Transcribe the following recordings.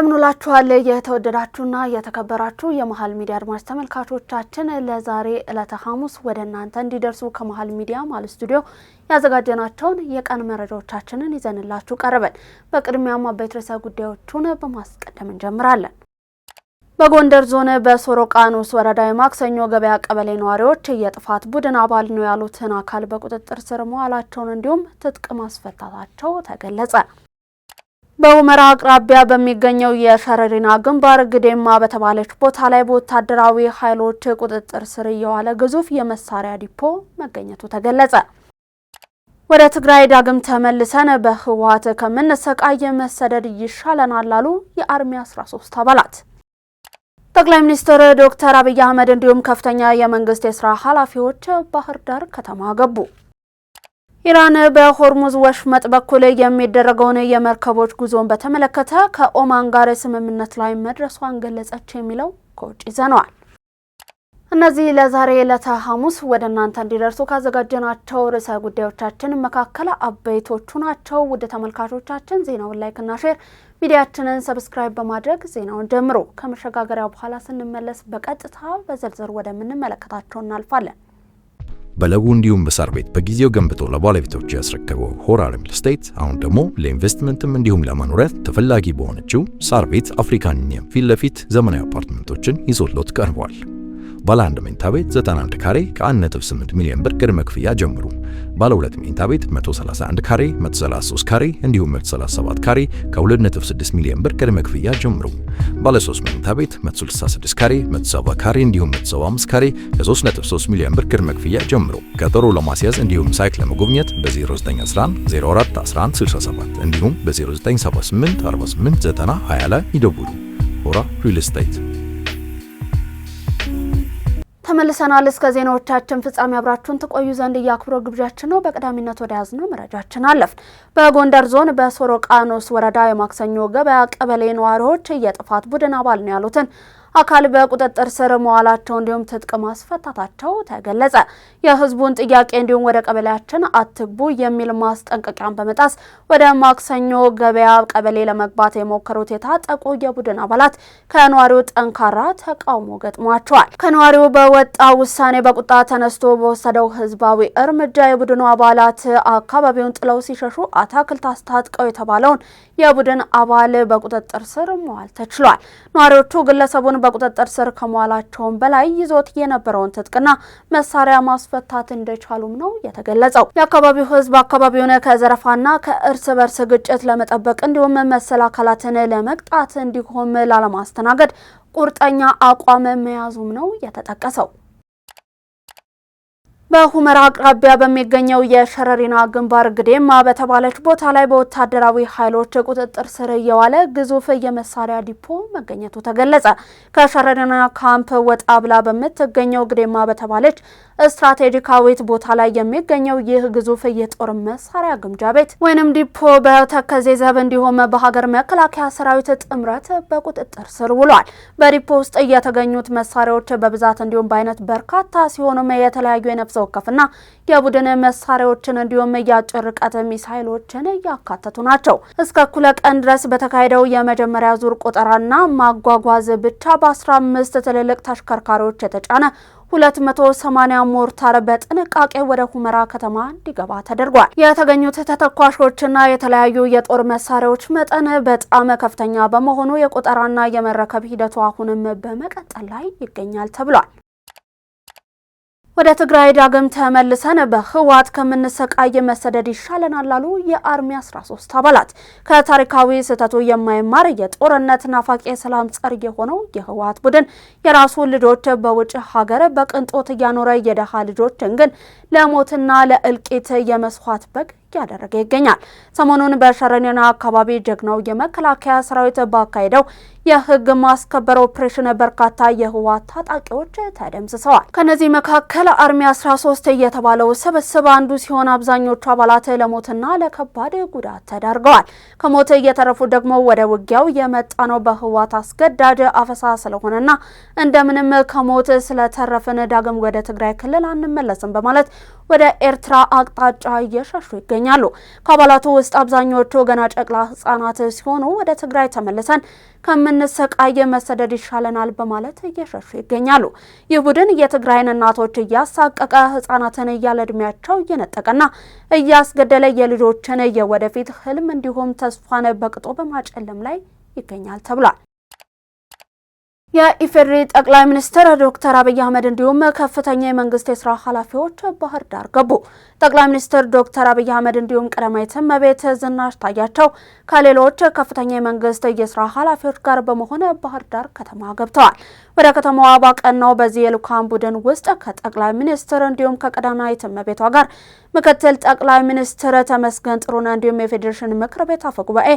እንደምንላችኋል የተወደዳችሁና የተከበራችሁ የመሃል ሚዲያ አድማጭ ተመልካቾቻችን ለዛሬ ዕለተ ሐሙስ ወደ እናንተ እንዲደርሱ ከመሃል ሚዲያ ማለት ስቱዲዮ ያዘጋጀናቸውን የቀን መረጃዎቻችንን ይዘንላችሁ ቀርበን በቅድሚያም አበይት ርዕሰ ጉዳዮቹን በማስቀደም እንጀምራለን። በጎንደር ዞን በሶሮቃ ንዑስ ወረዳ የማክሰኞ ገበያ ቀበሌ ነዋሪዎች የጥፋት ቡድን አባል ነው ያሉትን አካል በቁጥጥር ስር መዋላቸውን እንዲሁም ትጥቅ ማስፈታታቸው ተገለጸ። በሁመራ አቅራቢያ በሚገኘው የሸረሪና ግንባር ግዴማ በተባለች ቦታ ላይ በወታደራዊ ኃይሎች ቁጥጥር ስር የዋለ ግዙፍ የመሳሪያ ዲፖ መገኘቱ ተገለጸ። ወደ ትግራይ ዳግም ተመልሰን በህወሓት ከምንሰቃይ መሰደድ ይሻለናል አሉ የአርሚ 13 አባላት። ጠቅላይ ሚኒስትር ዶክተር አብይ አህመድ እንዲሁም ከፍተኛ የመንግስት የስራ ኃላፊዎች ባህር ዳር ከተማ ገቡ። ኢራን በሆርሙዝ ወሽመጥ በኩል የሚደረገውን የመርከቦች ጉዞን በተመለከተ ከኦማን ጋር ስምምነት ላይ መድረሷን ገለጸች የሚለው ከውጭ ይዘነዋል። እነዚህ ለዛሬ ዕለተ ሐሙስ ወደ እናንተ እንዲደርሱ ካዘጋጀናቸው ርዕሰ ጉዳዮቻችን መካከል አበይቶቹ ናቸው። ውድ ተመልካቾቻችን ዜናውን ላይክና ሼር ሚዲያችንን ሰብስክራይብ በማድረግ ዜናውን ጀምሮ ከመሸጋገሪያው በኋላ ስንመለስ በቀጥታ በዝርዝር ወደምንመለከታቸው እናልፋለን። በለቡ እንዲሁም በሳር ቤት በጊዜው ገንብቶ ለባለቤቶቹ ያስረከበው ሆራ ሪል ስቴት አሁን ደግሞ ለኢንቨስትመንትም እንዲሁም ለመኖሪያ ተፈላጊ በሆነችው ሳር ቤት አፍሪካን ዩኒየን ፊት ለፊት ዘመናዊ አፓርትመንቶችን ይዞሎት ቀርቧል። ባለ 1 መኝታ ቤት 91 ካሬ ከ1.8 ሚሊዮን ብር ቅድመ ክፍያ ጀምሩ። ባለ 2 መኝታ ቤት 131 ካሬ፣ 133 ካሬ እንዲሁም 137 ካሬ ከ2.6 ሚሊዮን ብር ቅድመ ክፍያ ጀምሩ። ባለ 3 መኝታ ቤት 166 ካሬ፣ 170 ካሬ እንዲሁም 175 ካሬ ከ3.3 ሚሊዮን ብር ቅድመ ክፍያ ጀምሩ። ቀጠሮ ለማስያዝ እንዲሁም ሳይት ለመጎብኘት በ0911 04 11 67 እንዲሁም በ0978 48 90 20 ላይ ይደውሉ። ሆራ ሪል ስቴት። ተመልሰናል። እስከ ዜናዎቻችን ፍጻሜ አብራችሁን ተቆዩ ዘንድ የአክብሮት ግብዣችን ነው። በቀዳሚነት ወደ ያዝነው መረጃችን አለፍን። በጎንደር ዞን በሶሮቃ ንዑስ ወረዳ የማክሰኞ ገበያ ቀበሌ ነዋሪዎች የጥፋት ቡድን አባል ነው ያሉትን አካል በቁጥጥር ስር መዋላቸው እንዲሁም ትጥቅ ማስፈታታቸው ተገለጸ። የህዝቡን ጥያቄ እንዲሁም ወደ ቀበሌያችን አትግቡ የሚል ማስጠንቀቂያን በመጣስ ወደ ማክሰኞ ገበያ ቀበሌ ለመግባት የሞከሩት የታጠቁ የቡድን አባላት ከነዋሪው ጠንካራ ተቃውሞ ገጥሟቸዋል። ከነዋሪው በወጣ ውሳኔ በቁጣ ተነስቶ በወሰደው ህዝባዊ እርምጃ የቡድኑ አባላት አካባቢውን ጥለው ሲሸሹ አታክልት አስታጥቀው የተባለውን የቡድን አባል በቁጥጥር ስር መዋል ተችሏል። ነዋሪዎቹ ግለሰቡን በቁጥጥር ስር ከመዋላቸውም በላይ ይዞት የነበረውን ትጥቅና መሳሪያ ማስፈታት እንደቻሉም ነው የተገለጸው። የአካባቢው ህዝብ አካባቢውን ከዘረፋና ከእርስ በርስ ግጭት ለመጠበቅ እንዲሁም መሰል አካላትን ለመቅጣት እንዲሁም ላለማስተናገድ ቁርጠኛ አቋም መያዙም ነው የተጠቀሰው። በሁመራ አቅራቢያ በሚገኘው የሸረሪና ግንባር ግዴማ በተባለች ቦታ ላይ በወታደራዊ ኃይሎች ቁጥጥር ስር የዋለ ግዙፍ የመሳሪያ ዲፖ መገኘቱ ተገለጸ። ከሸረሪና ካምፕ ወጣ ብላ በምትገኘው ግዴማ በተባለች ስትራቴጂካዊት ቦታ ላይ የሚገኘው ይህ ግዙፍ የጦር መሳሪያ ግምጃ ቤት ወይንም ዲፖ በተከዜ ዘብ እንዲሁም በሀገር መከላከያ ሰራዊት ጥምረት በቁጥጥር ስር ውሏል። በዲፖ ውስጥ የተገኙት መሳሪያዎች በብዛት እንዲሁም በአይነት በርካታ ሲሆኑም የተለያዩ የነፍስ ወከፍና የቡድን መሳሪያዎችን እንዲሁም የአጭር ርቀት ሚሳይሎችን ያካተቱ ናቸው። እስከ እኩለ ቀን ድረስ በተካሄደው የመጀመሪያ ዙር ቆጠራና ማጓጓዝ ብቻ በ15 ትልልቅ ተሽከርካሪዎች የተጫነ 280 ሞርታር በጥንቃቄ ወደ ሁመራ ከተማ እንዲገባ ተደርጓል። የተገኙት ተተኳሾችና የተለያዩ የጦር መሳሪያዎች መጠን በጣም ከፍተኛ በመሆኑ የቆጠራና የመረከብ ሂደቱ አሁንም በመቀጠል ላይ ይገኛል ተብሏል። ወደ ትግራይ ዳግም ተመልሰን በህወሓት ከምንሰቃይ መሰደድ ይሻለናል አሉ የአርሚ 13 አባላት። ከታሪካዊ ስህተቱ የማይማር የጦርነት ናፋቂ ሰላም ጸር የሆነው የህወሓት ቡድን የራሱ ልጆች በውጭ ሀገር በቅንጦት እያኖረ የደሃ ልጆችን ግን ለሞትና ለእልቂት የመስዋዕት በግ ያደረገ ይገኛል። ሰሞኑን በሸረሪና አካባቢ ጀግናው የመከላከያ ሰራዊት ባካሄደው የህግ ማስከበር ኦፕሬሽን በርካታ የህወሓት ታጣቂዎች ተደምስሰዋል። ከነዚህ መካከል አርሚ 13 የተባለው ስብስብ አንዱ ሲሆን አብዛኞቹ አባላት ለሞትና ለከባድ ጉዳት ተዳርገዋል። ከሞት እየተረፉ ደግሞ ወደ ውጊያው የመጣ ነው በህወሓት አስገዳጅ አፈሳ ስለሆነና እንደምንም ከሞት ስለተረፍን ዳግም ወደ ትግራይ ክልል አንመለስም በማለት ወደ ኤርትራ አቅጣጫ እየሸሹ ይገኛል። ይገኛሉ። ከአባላቱ ውስጥ አብዛኞቹ ገና ጨቅላ ህጻናት ሲሆኑ ወደ ትግራይ ተመልሰን ከምንሰቃየ መሰደድ ይሻለናል በማለት እየሸሹ ይገኛሉ። ይህ ቡድን የትግራይን እናቶች እያሳቀቀ ህጻናትን እያለ እድሜያቸው እየነጠቀና እያስገደለ የልጆችን የወደፊት ህልም እንዲሁም ተስፋን በቅጦ በማጨለም ላይ ይገኛል ተብሏል። የኢፌዴሪ ጠቅላይ ሚኒስትር ዶክተር አብይ አህመድ እንዲሁም ከፍተኛ የመንግስት የስራ ኃላፊዎች ባህር ዳር ገቡ። ጠቅላይ ሚኒስትር ዶክተር አብይ አህመድ እንዲሁም ቀዳማዊት እመቤት ዝናሽ ታያቸው ከሌሎች ከፍተኛ የመንግስት የስራ ኃላፊዎች ጋር በመሆን ባህር ዳር ከተማ ገብተዋል። ወደ ከተማዋ ባቀናው በዚህ የልኡካን ቡድን ውስጥ ከጠቅላይ ሚኒስትር እንዲሁም ከቀዳማዊት እመቤቷ ጋር ምክትል ጠቅላይ ሚኒስትር ተመስገን ጥሩነህ እንዲሁም የፌዴሬሽን ምክር ቤት አፈ ጉባኤ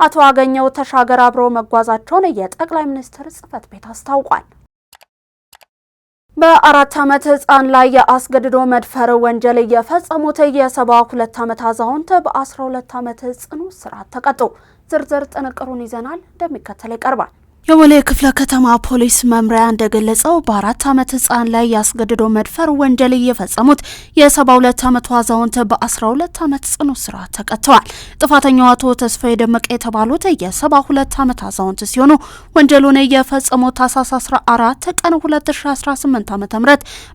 አቶ አገኘው ተሻገር አብሮ መጓዛቸውን የጠቅላይ ሚኒስትር ጽህፈት ቤት አስታውቋል። በ4 ዓመት ህፃን ላይ የአስገድዶ መድፈር ወንጀል የፈጸሙት የ72 ዓመት አዛውንት በ12 ዓመት ጽኑ እስራት ተቀጡ። ዝርዝር ጥንቅሩን ይዘናል፣ እንደሚከተለው ይቀርባል። የቦሌ ክፍለ ከተማ ፖሊስ መምሪያ እንደገለጸው በ4 ዓመት ህፃን ላይ ያስገድዶ መድፈር ወንጀል የፈጸሙት የ72 ዓመቱ አዛውንት በ12 ዓመት ጽኑ እስራት ተቀጥተዋል። ጥፋተኛው አቶ ተስፋዬ ደመቀ የተባሉት የ72 ዓመት አዛውንት ሲሆኑ ወንጀሉን የፈጸሙት ታህሳስ 14 ቀን 2018 ዓ.ም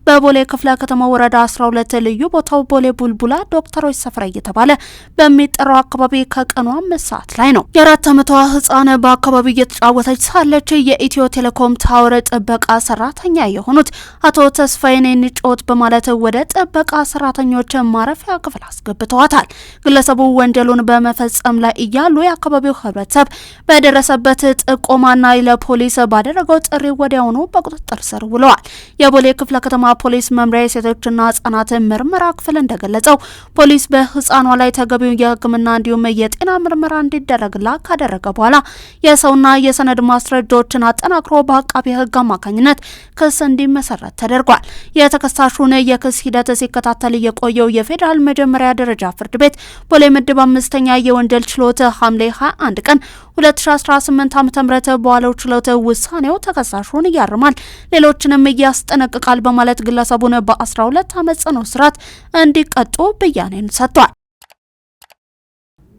በቦሌ ክፍለ ከተማ ወረዳ 12 ልዩ ቦታው ቦሌ ቡልቡላ ዶክተሮች ሰፈር እየተባለ በሚጠራው አካባቢ ከቀኑ 5 ሰዓት ላይ ነው። የ4 ዓመቷ ህፃን በአካባቢው እየተጫወተች ሳለች የኢትዮ ቴሌኮም ታወር ጥበቃ ሰራተኛ የሆኑት አቶ ተስፋዬን እንጮት በማለት ወደ ጥበቃ ሰራተኞች ማረፊያ ክፍል አስገብተዋታል። ግለሰቡ ወንጀሉን በመፈጸም ላይ እያሉ የአካባቢው ህብረተሰብ በደረሰበት ጥቆማና ለፖሊስ ባደረገው ጥሪ ወዲያውኑ በቁጥጥር ስር ውለዋል። የቦሌ ክፍለ ከተማ ፖሊስ መምሪያ የሴቶችና ህጻናት ምርመራ ክፍል እንደገለጸው ፖሊስ በህፃኗ ላይ ተገቢው የሕክምና እንዲሁም የጤና ምርመራ እንዲደረግላት ካደረገ በኋላ የሰውና የሰነድ ማስረጃዎችን አጠናክሮ በአቃቤ ህግ አማካኝነት ክስ እንዲመሰረት ተደርጓል። የተከሳሹን የክስ ሂደት ሲከታተል የቆየው የፌዴራል መጀመሪያ ደረጃ ፍርድ ቤት ቦሌ ምድብ 5ኛ የወንጀል ችሎት ሐምሌ 21 ቀን 2018 ዓ.ም በዋለው ችሎት ውሳኔው ተከሳሹን ያርማል፣ ሌሎችንም ያስጠነቅቃል በማለት ግለሰቡን በ12 ዓመት ጽኑ እስራት እንዲቀጡ ብያኔን ሰጥቷል።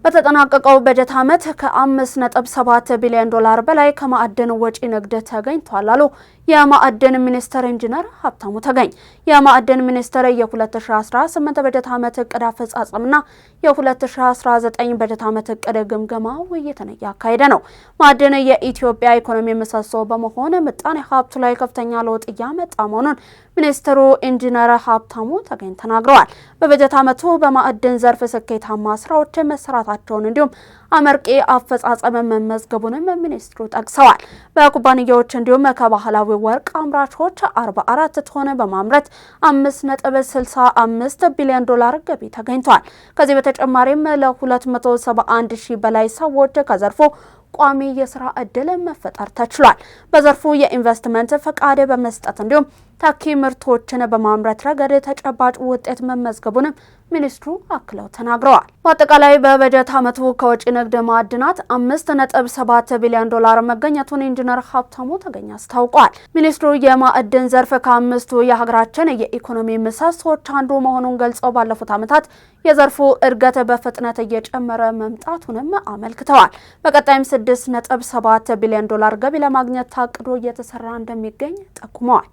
በተጠናቀቀው በጀት ዓመት ከ5.7 ቢሊዮን ዶላር በላይ ከማዕድን ወጪ ንግድ ተገኝቷል አሉ የማዕድን ሚኒስትር ኢንጂነር ሀብታሙ ተገኝ። የማዕድን ሚኒስትር የ2018 በጀት ዓመት እቅድ አፈጻጸምና የ2019 በጀት ዓመት እቅድ ግምገማ ውይይትን እያካሄደ ነው። ማዕድን የኢትዮጵያ ኢኮኖሚ ምሰሶ በመሆን ምጣኔ ሀብቱ ላይ ከፍተኛ ለውጥ እያመጣ መሆኑን ሚኒስትሩ ኢንጂነር ሀብታሙ ተገኝ ተናግረዋል። በበጀት ዓመቱ በማዕድን ዘርፍ ስኬታማ ስራዎች መሰራታቸውን እንዲሁም አመርቂ አፈጻጸም መመዝገቡንም ሚኒስትሩ ጠቅሰዋል። በኩባንያዎች እንዲሁም ከባህላዊ ወርቅ አምራቾች 44 ቶን በማምረት 5.65 ቢሊዮን ዶላር ገቢ ተገኝቷል። ከዚህ በተጨማሪም ለ271 ሺህ በላይ ሰዎች ከዘርፉ ቋሚ የስራ እድል መፈጠር ተችሏል። በዘርፉ የኢንቨስትመንት ፈቃድ በመስጠት እንዲሁም ታኪ ምርቶችን በማምረት ረገድ ተጨባጭ ውጤት መመዝገቡንም ሚኒስትሩ አክለው ተናግረዋል። በአጠቃላይ በበጀት ዓመቱ ከወጪ ንግድ ማዕድናት 5.7 ቢሊዮን ዶላር መገኘቱን ኢንጂነር ሀብታሙ ተገኝ አስታውቋል። ሚኒስትሩ የማዕድን ዘርፍ ከአምስቱ የሀገራችን የኢኮኖሚ ምሰሶች አንዱ መሆኑን ገልጸው ባለፉት ዓመታት የዘርፉ እድገት በፍጥነት እየጨመረ መምጣቱንም አመልክተዋል። በቀጣይም 6.7 ቢሊዮን ዶላር ገቢ ለማግኘት ታቅዶ እየተሰራ እንደሚገኝ ጠቁመዋል።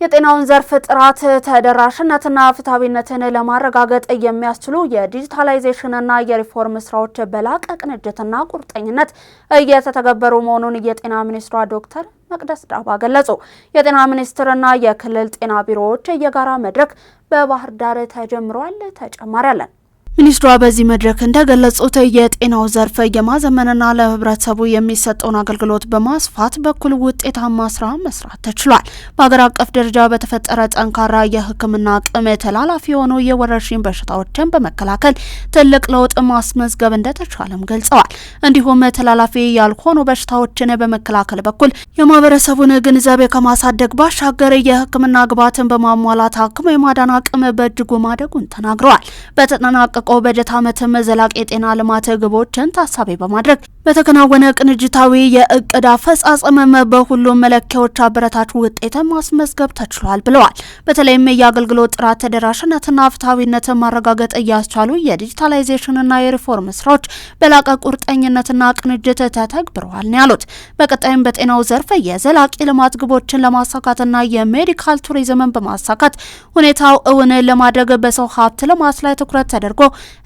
የጤናውን ዘርፍ ጥራት ተደራሽነትና ፍትሃዊነትን ለማረጋገጥ የሚያስችሉ የዲጂታላይዜሽንና የሪፎርም ስራዎች በላቀ ቅንጅትና ቁርጠኝነት እየተተገበሩ መሆኑን የጤና ሚኒስትሯ ዶክተር መቅደስ ዳባ ገለጹ። የጤና ሚኒስቴርና የክልል ጤና ቢሮዎች የጋራ መድረክ በባህር ዳር ተጀምሯል። ተጨማሪ አለን። ሚኒስትሯ በዚህ መድረክ እንደገለጹት የጤናው ዘርፍ የማዘመንና ለህብረተሰቡ የሚሰጠውን አገልግሎት በማስፋት በኩል ውጤታማ ስራ መስራት ተችሏል። በሀገር አቀፍ ደረጃ በተፈጠረ ጠንካራ የሕክምና አቅም ተላላፊ የሆኑ የወረርሽኝ በሽታዎችን በመከላከል ትልቅ ለውጥ ማስመዝገብ እንደተቻለም ገልጸዋል። እንዲሁም ተላላፊ ያልሆኑ በሽታዎችን በመከላከል በኩል የማህበረሰቡን ግንዛቤ ከማሳደግ ባሻገር የሕክምና ግብዓትን በማሟላት አክሞ የማዳን አቅም በእጅጉ ማደጉን ተናግረዋል። በተጠናቀቀው በተጠናቀቀው በጀት ዓመትም ዘላቂ የጤና ልማት ግቦችን ታሳቢ በማድረግ በተከናወነ ቅንጅታዊ የእቅድ አፈጻጸምም በሁሉም መለኪያዎች አበረታች ውጤት ማስመዝገብ ተችሏል ብለዋል። በተለይም የአገልግሎት ጥራት፣ ተደራሽነትና ፍትሐዊነትን ማረጋገጥ እያስቻሉ የዲጂታላይዜሽንና የሪፎርም ስራዎች በላቀ ቁርጠኝነትና ቅንጅት ተተግብረዋል ነው ያሉት። በቀጣይም በጤናው ዘርፍ የዘላቂ ልማት ግቦችን ለማሳካትና የሜዲካል ቱሪዝምን በማሳካት ሁኔታው እውን ለማድረግ በሰው ሀብት ልማት ላይ ትኩረት ተደርጎ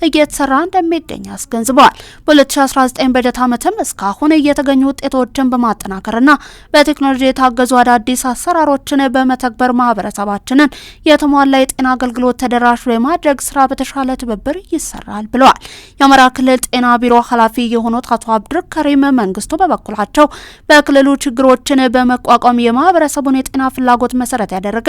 እየተሰራ እንደሚገኝ አስገንዝበዋል። በ2019 በጀት ዓመትም እስካሁን የተገኙ ውጤቶችን በማጠናከርና በቴክኖሎጂ የታገዙ አዳዲስ አሰራሮችን በመተግበር ማህበረሰባችንን የተሟላ የጤና አገልግሎት ተደራሽ የማድረግ ስራ በተሻለ ትብብር ይሰራል ብለዋል። የአማራ ክልል ጤና ቢሮ ኃላፊ የሆኑት አቶ አብዱልከሪም መንግስቱ በበኩላቸው በክልሉ ችግሮችን በመቋቋም የማህበረሰቡን የጤና ፍላጎት መሰረት ያደረገ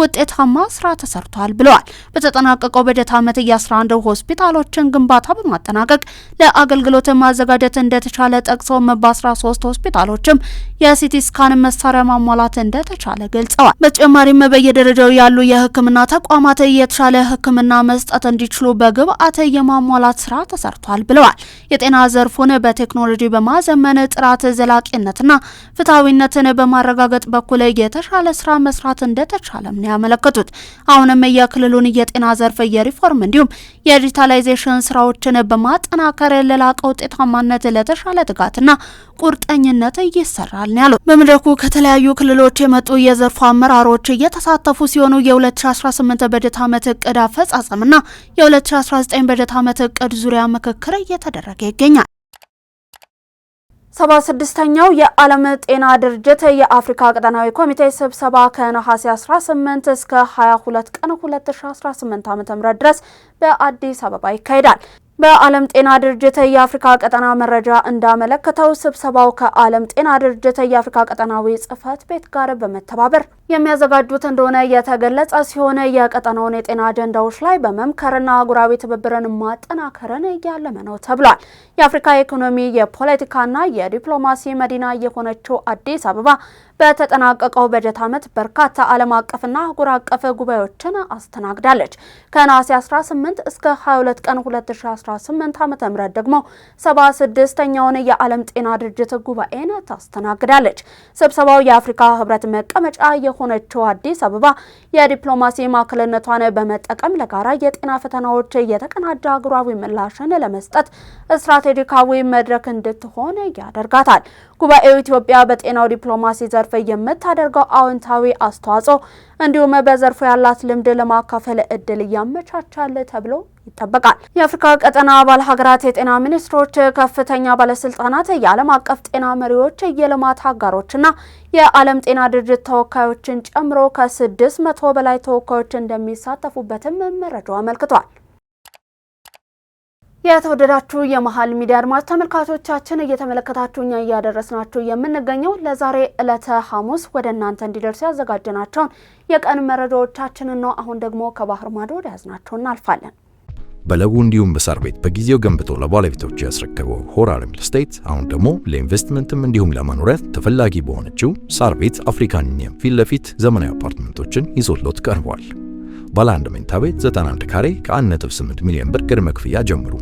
ውጤታማ ስራ ተሰርቷል ብለዋል። በተጠናቀቀው በጀት ዓመት የ11 ሆስፒታሎችን ግንባታ በማጠናቀቅ ለአገልግሎት ማዘጋጀት እንደተቻለ ጠቅሰው በ13 ሆስፒታሎችም የሲቲ ስካን መሳሪያ ማሟላት እንደተቻለ ገልጸዋል። በተጨማሪም በየደረጃው ያሉ የሕክምና ተቋማት የተሻለ ሕክምና መስጠት እንዲችሉ በግብአት የማሟላት ስራ ተሰርቷል ብለዋል። የጤና ዘርፉን በቴክኖሎጂ በማዘመን ጥራት፣ ዘላቂነትና ፍትሐዊነትን በማረጋገጥ በኩል የተሻለ ስራ መስራት እንደተቻለም ነው ያመለከቱት። አሁንም የክልሉን የጤና ዘርፍ የሪፎርም እንዲሁም የዲጂታላይዜሽን ስራዎችን በማጠናከር ለላቀ ውጤታማነት ለተሻለ ትጋትና ቁርጠኝነት ይሰራል ነው ያሉት። በመድረኩ ከተለያዩ ክልሎች የመጡ የዘርፉ አመራሮች እየተሳተፉ ሲሆኑ የ2018 በጀት ዓመት እቅድ አፈጻጸምና የ2019 በጀት ዓመት እቅድ ዙሪያ ምክክር እየተደረገ ይገኛል። 76ኛው የዓለም ጤና ድርጅት የአፍሪካ ቀጠናዊ ኮሚቴ ስብሰባ ከነሐሴ 18 እስከ 22 ቀን 2018 ዓ.ም ድረስ በአዲስ አበባ ይካሄዳል። በዓለም ጤና ድርጅት የአፍሪካ ቀጠና መረጃ እንዳመለከተው ስብሰባው ከዓለም ጤና ድርጅት የአፍሪካ ቀጠናዊ ጽሕፈት ቤት ጋር በመተባበር የሚያዘጋጁት እንደሆነ የተገለጸ ሲሆን የቀጠናውን የጤና አጀንዳዎች ላይ በመምከርና አህጉራዊ ትብብርን ማጠናከርን ያለመ ነው ተብሏል። የአፍሪካ ኢኮኖሚ የፖለቲካና የዲፕሎማሲ መዲና የሆነችው አዲስ አበባ በተጠናቀቀው በጀት ዓመት በርካታ ዓለም አቀፍና አህጉር አቀፍ ጉባኤዎችን አስተናግዳለች። ከነሐሴ 18 እስከ 22 ቀን 2018 ዓ.ም ደግሞ 76ኛውን የዓለም ጤና ድርጅት ጉባኤን ታስተናግዳለች። ስብሰባው የአፍሪካ ህብረት መቀመጫ የሆነችው አዲስ አበባ የዲፕሎማሲ ማዕከልነቷን በመጠቀም ለጋራ የጤና ፈተናዎች የተቀናጀ አህጉራዊ ምላሽን ለመስጠት ስትራቴጂካዊ መድረክ እንድትሆን ያደርጋታል። ጉባኤው ኢትዮጵያ በጤናው ዲፕሎማሲ ዘርፍ የምታደርገው አዎንታዊ አስተዋጽኦ እንዲሁም በዘርፉ ያላት ልምድ ለማካፈል እድል ያመቻቻል ተብሎ ይጠበቃል። የአፍሪካ ቀጠና አባል ሀገራት የጤና ሚኒስትሮች፣ ከፍተኛ ባለስልጣናት፣ የዓለም አቀፍ ጤና መሪዎች፣ የልማት አጋሮችና የዓለም ጤና ድርጅት ተወካዮችን ጨምሮ ከ600 በላይ ተወካዮች እንደሚሳተፉበትም መረጃው አመልክቷል። የተወደዳችሁ የመሃል ሚዲያ አድማጭ ተመልካቾቻችን እየተመለከታችሁ እኛ እያደረስናችሁ የምንገኘው ለዛሬ ዕለተ ሐሙስ ወደ እናንተ እንዲደርሱ ያዘጋጀናቸውን የቀን መረጃዎቻችንን ነው። አሁን ደግሞ ከባህር ማዶ ወደ ያዝናቸው እናልፋለን። በለቡ እንዲሁም በሳር ቤት በጊዜው ገንብቶ ለባለቤቶቹ ያስረከበው ሆራል ሪል ስቴት አሁን ደግሞ ለኢንቨስትመንትም እንዲሁም ለመኖሪያ ተፈላጊ በሆነችው ሳር ቤት አፍሪካን ዩኒየን ፊት ለፊት ዘመናዊ አፓርትመንቶችን ይዞሎት ቀርቧል። ባለ 1 መኝታ ቤት 91 ካሬ ከ1.8 ሚሊዮን ብር ቅድመ ክፍያ ጀምሩ።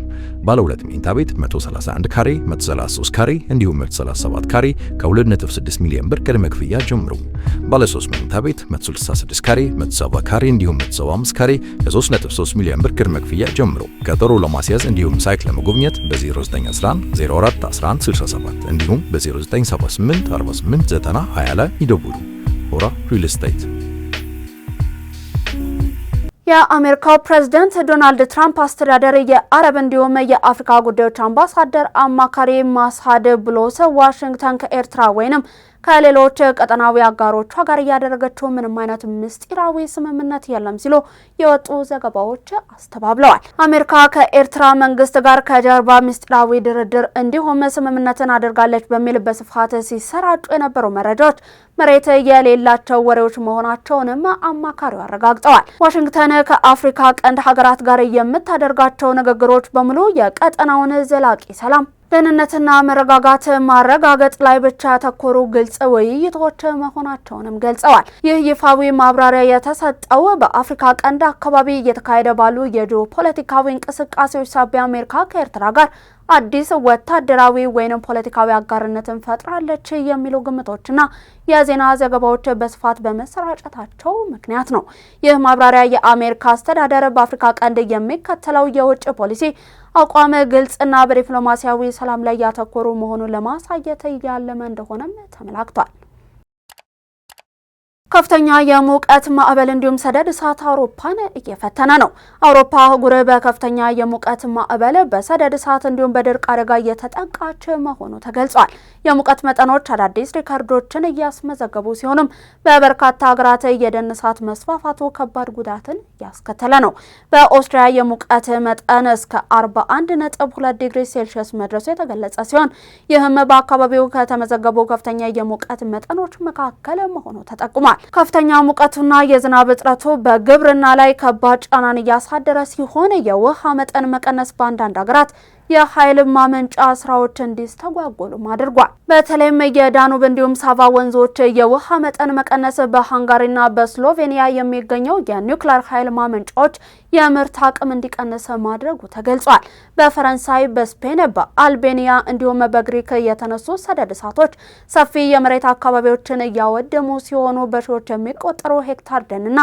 ባለ 2 መኝታ ቤት 131 ካሬ፣ 133 ካሬ እንዲሁም 137 ካሬ ከ2.6 ሚሊዮን ብር ቅድመ ክፍያ ጀምሩ። ባለ 3 መኝታ ቤት 166 ካሬ፣ 170 ካሬ እንዲሁም 175 ካሬ ከ3.3 ሚሊዮን ብር ቅድመ ክፍያ ጀምሩ። ቀጠሮ ለማስያዝ እንዲሁም ሳይት ለመጎብኘት በ0911 04 11 67 እንዲሁም በ0978 48 90 20 ላይ ይደውሉ። ሆራ ሪል ስቴት። የአሜሪካው ፕሬዝዳንት ዶናልድ ትራምፕ አስተዳደር የአረብ እንዲሁም የአፍሪካ ጉዳዮች አምባሳደር አማካሪ ማሳድ ብሎስ ዋሽንግተን ከኤርትራ ወይንም ከሌሎች ቀጠናዊ አጋሮቿ ጋር ያደረገችው ምንም አይነት ምስጢራዊ ስምምነት የለም ሲሉ የወጡ ዘገባዎች አስተባብለዋል። አሜሪካ ከኤርትራ መንግስት ጋር ከጀርባ ምስጢራዊ ድርድር እንዲሁም ስምምነትን አድርጋለች በሚል በስፋት ሲሰራጩ የነበሩ መረጃዎች መሬት የሌላቸው ወሬዎች መሆናቸውንም አማካሪው አረጋግጠዋል። ዋሽንግተን ከአፍሪካ ቀንድ ሀገራት ጋር የምታደርጋቸው ንግግሮች በሙሉ የቀጠናውን ዘላቂ ሰላም ደህንነትና መረጋጋት ማረጋገጥ ላይ ብቻ ያተኮሩ ግልጽ ውይይቶች መሆናቸውንም ገልጸዋል። ይህ ይፋዊ ማብራሪያ የተሰጠው በአፍሪካ ቀንድ አካባቢ እየተካሄደ ባሉ የጂኦፖለቲካዊ እንቅስቃሴዎች ሳቢያ አሜሪካ ከኤርትራ ጋር አዲስ ወታደራዊ ወይንም ፖለቲካዊ አጋርነትን ፈጥራለች የሚሉ ግምቶችና የዜና ዘገባዎች በስፋት በመሰራጨታቸው ምክንያት ነው። ይህ ማብራሪያ የአሜሪካ አስተዳደር በአፍሪካ ቀንድ የሚከተለው የውጭ ፖሊሲ አቋም ግልጽና በዲፕሎማሲያዊ ሰላም ላይ ያተኮሩ መሆኑን ለማሳየት ያለመ እንደሆነም ተመላክቷል። ከፍተኛ የሙቀት ማዕበል እንዲሁም ሰደድ እሳት አውሮፓን እየፈተነ ነው። አውሮፓ አህጉር በከፍተኛ የሙቀት ማዕበል፣ በሰደድ እሳት እንዲሁም በድርቅ አደጋ እየተጠቃች መሆኑ ተገልጿል። የሙቀት መጠኖች አዳዲስ ሪከርዶችን እያስመዘገቡ ሲሆንም በበርካታ ሀገራት የደን እሳት መስፋፋቱ ከባድ ጉዳትን እያስከተለ ነው። በኦስትሪያ የሙቀት መጠን እስከ 41.2 ዲግሪ ሴልሺየስ መድረሱ የተገለጸ ሲሆን ይህም በአካባቢው ከተመዘገቡ ከፍተኛ የሙቀት መጠኖች መካከል መሆኑ ተጠቁሟል። ከፍተኛ ሙቀቱና የዝናብ እጥረቱ በግብርና ላይ ከባድ ጫናን እያሳደረ ሲሆን የውሃ መጠን መቀነስ በአንዳንድ ሀገራት የኃይል ማመንጫ ስራዎች እንዲስተጓጎሉም አድርጓል። በተለይም የዳኑብ እንዲሁም ሳቫ ወንዞች የውሃ መጠን መቀነስ በሃንጋሪና በስሎቬኒያ የሚገኘው የኒውክሌር ኃይል ማመንጫዎች የምርት አቅም እንዲቀንስ ማድረጉ ተገልጿል። በፈረንሳይ፣ በስፔን፣ በአልቤኒያ እንዲሁም በግሪክ የተነሱ ሰደድ እሳቶች ሰፊ የመሬት አካባቢዎችን እያወደሙ ሲሆኑ በሺዎች የሚቆጠሩ ሄክታር ደንና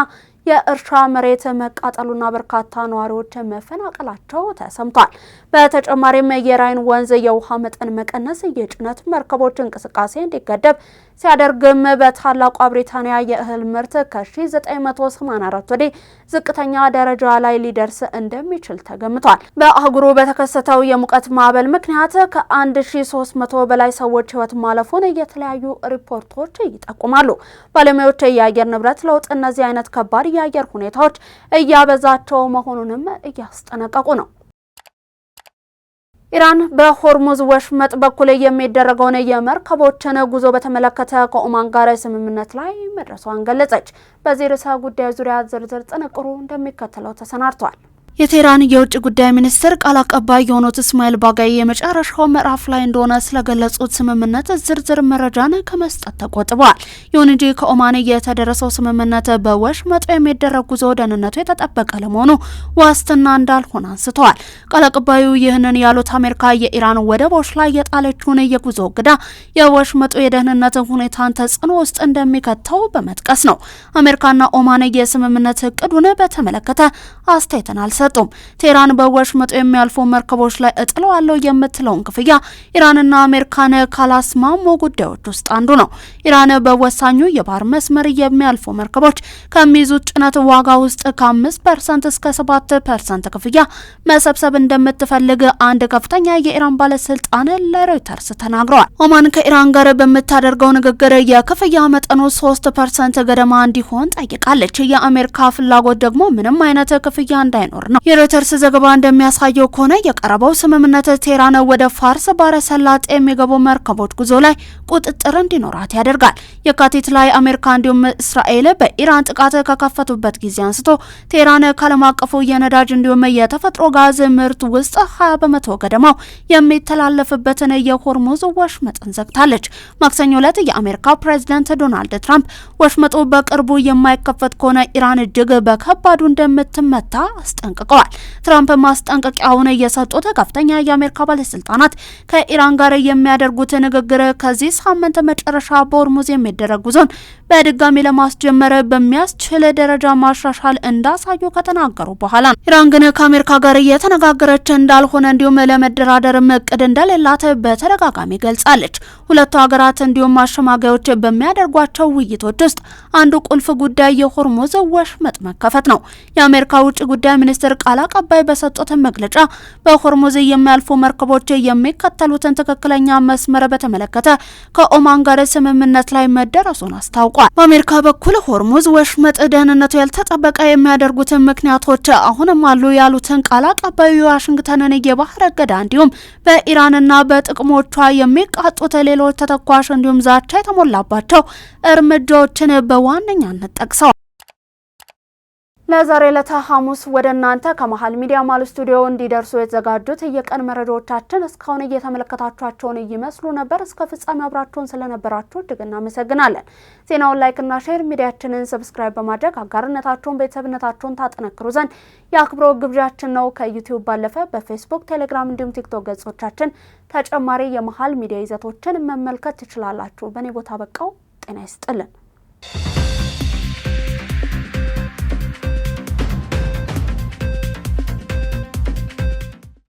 የእርሻ መሬት መቃጠሉና በርካታ ነዋሪዎች መፈናቀላቸው ተሰምቷል። በተጨማሪም የራይን ወንዝ የውሃ መጠን መቀነስ የጭነት መርከቦች እንቅስቃሴ እንዲገደብ ሲያደርግም በታላቋ ብሪታንያ የእህል ምርት ከ1984 ወዲህ ዝቅተኛ ደረጃ ላይ ሊደርስ እንደሚችል ተገምቷል። በአህጉሩ በተከሰተው የሙቀት ማዕበል ምክንያት ከ1300 በላይ ሰዎች ሕይወት ማለፉን የተለያዩ ሪፖርቶች ይጠቁማሉ። ባለሙያዎች የአየር ንብረት ለውጥ እነዚህ አይነት ከባድ የአየር ሁኔታዎች እያበዛቸው መሆኑንም እያስጠነቀቁ ነው። ኢራን በሆርሙዝ ወሽመጥ በኩል የሚደረገውን የመርከቦችን ጉዞ በተመለከተ ከኦማን ጋር ስምምነት ላይ መድረሷን ገለጸች። በዚህ ርዕሰ ጉዳይ ዙሪያ ዝርዝር ጥንቅሩ እንደሚከተለው ተሰናድቷል። የቴህራን የውጭ ጉዳይ ሚኒስትር ቃል አቀባይ የሆኑት እስማኤል ባጋይ የመጨረሻው ምዕራፍ ላይ እንደሆነ ስለገለጹት ስምምነት ዝርዝር መረጃን ከመስጠት ተቆጥበዋል። ይሁን እንጂ ከኦማን የተደረሰው ስምምነት በወሽመጡ የሚደረግ ጉዞ ደህንነቱ የተጠበቀ ለመሆኑ ዋስትና እንዳልሆነ አንስተዋል። ቃል አቀባዩ ይህንን ያሉት አሜሪካ የኢራን ወደቦች ላይ የጣለችውን የጉዞ እገዳ የወሽመጡ የደህንነት ሁኔታን ተጽዕኖ ውስጥ እንደሚከተው በመጥቀስ ነው። አሜሪካና ኦማን የስምምነት እቅዱን በተመለከተ አስተያየትን አልሰጡም። ቴህራን በወሽመጡ የሚያልፉ መርከቦች ላይ እጥለዋለሁ የምትለውን ክፍያ ኢራንና አሜሪካን ካላስማሙ ጉዳዮች ውስጥ አንዱ ነው። ኢራን በወሳኙ የባህር መስመር የሚያልፉ መርከቦች ከሚይዙት ጭነት ዋጋ ውስጥ ከ5% እስከ 7% ክፍያ መሰብሰብ እንደምትፈልግ አንድ ከፍተኛ የኢራን ባለስልጣን ለሮይተርስ ተናግረዋል። ኦማን ከኢራን ጋር በምታደርገው ንግግር የክፍያ መጠኑ 3% ገደማ እንዲሆን ጠይቃለች። የአሜሪካ ፍላጎት ደግሞ ምንም አይነት ክፍያ እንዳይኖር ነው። የሮይተርስ ዘገባ እንደሚያሳየው ከሆነ የቀረበው ስምምነት ቴህራን ወደ ፋርስ ባህረ ሰላጤ የሚገቡ መርከቦች ጉዞ ላይ ቁጥጥር እንዲኖራት ያደርጋል። የካቲት ላይ አሜሪካ እንዲሁም እስራኤል በኢራን ጥቃት ከከፈቱበት ጊዜ አንስቶ ቴህራን ከዓለም አቀፉ የነዳጅ እንዲሁም የተፈጥሮ ጋዝ ምርት ውስጥ 20% ገደማው የሚተላለፍበትን የሆርሙዝ ወሽመጥን ዘግታለች። ማክሰኞ ዕለት የአሜሪካ ፕሬዝዳንት ዶናልድ ትራምፕ ወሽመጡ በቅርቡ የማይከፈት ከሆነ ኢራን እጅግ በከባዱ እንደምትመታ አስጠንቅቀዋል። ትራምፕ ማስጠንቀቂያውን የሰጡት ከፍተኛ የአሜሪካ ባለስልጣናት ከኢራን ጋር የሚያደርጉት ንግግር ከዚህ ሳምንት መጨረሻ በሆርሙዝ የሚደረግ ጉዞን በድጋሚ ለማስጀመር በሚያስችል ደረጃ ማሻሻል እንዳሳዩ ከተናገሩ በኋላ ነው። ኢራን ግን ከአሜሪካ ጋር እየተነጋገረች እንዳልሆነ እንዲሁም ለመደራደር እቅድ እንደሌላት በተደጋጋሚ ገልጻለች። ሁለቱ ሀገራት እንዲሁም አሸማጋዮች በሚያደርጓቸው ውይይቶች ውስጥ አንዱ ቁልፍ ጉዳይ የሆርሙዝ ወሽመጥ መከፈት ነው። የአሜሪካ ውጭ ጉዳይ ሚኒስትር ቃል አቀባይ በሰጡት መግለጫ በሆርሙዝ የሚያልፉ መርከቦች የሚከተሉትን ትክክለኛ መስመር በተመለከተ ከኦማን ጋር ስምምነት ላይ መደረሱን አስታውቋል። በአሜሪካ በኩል ሆርሙዝ ወሽመጥ ደህንነቱ ያልተጠበቀ የሚያደርጉትን ምክንያቶች አሁንም አሉ ያሉትን ቃል አቀባዩ የዋሽንግተንን የባህር እገዳ እንዲሁም በኢራንና በጥቅሞቿ የሚቃጡት ሌሎች ተተኳሽ እንዲሁም ዛቻ የተሞላባቸው እርምጃዎችን በዋነኛነት ጠቅሰዋል። ለዛሬ ለሐሙስ ወደ እናንተ ከመሃል ሚዲያ ማል ስቱዲዮ እንዲደርሱ የተዘጋጁት የቀን መረጃዎቻችን እስካሁን እየተመለከታችኋቸውን ይመስሉ ነበር። እስከ ፍጻሜ አብራችሁን ስለነበራችሁ እጅግ እናመሰግናለን። ዜናውን ላይክ እና ሼር፣ ሚዲያችንን ሰብስክራይብ በማድረግ አጋርነታችሁን ቤተሰብነታችሁን ታጠነክሩ ዘንድ የአክብሮት ግብዣችን ነው። ከዩቲዩብ ባለፈ በፌስቡክ፣ ቴሌግራም እንዲሁም ቲክቶክ ገጾቻችን ተጨማሪ የመሃል ሚዲያ ይዘቶችን መመልከት ትችላላችሁ። በእኔ ቦታ በቃው። ጤና ይስጥልን።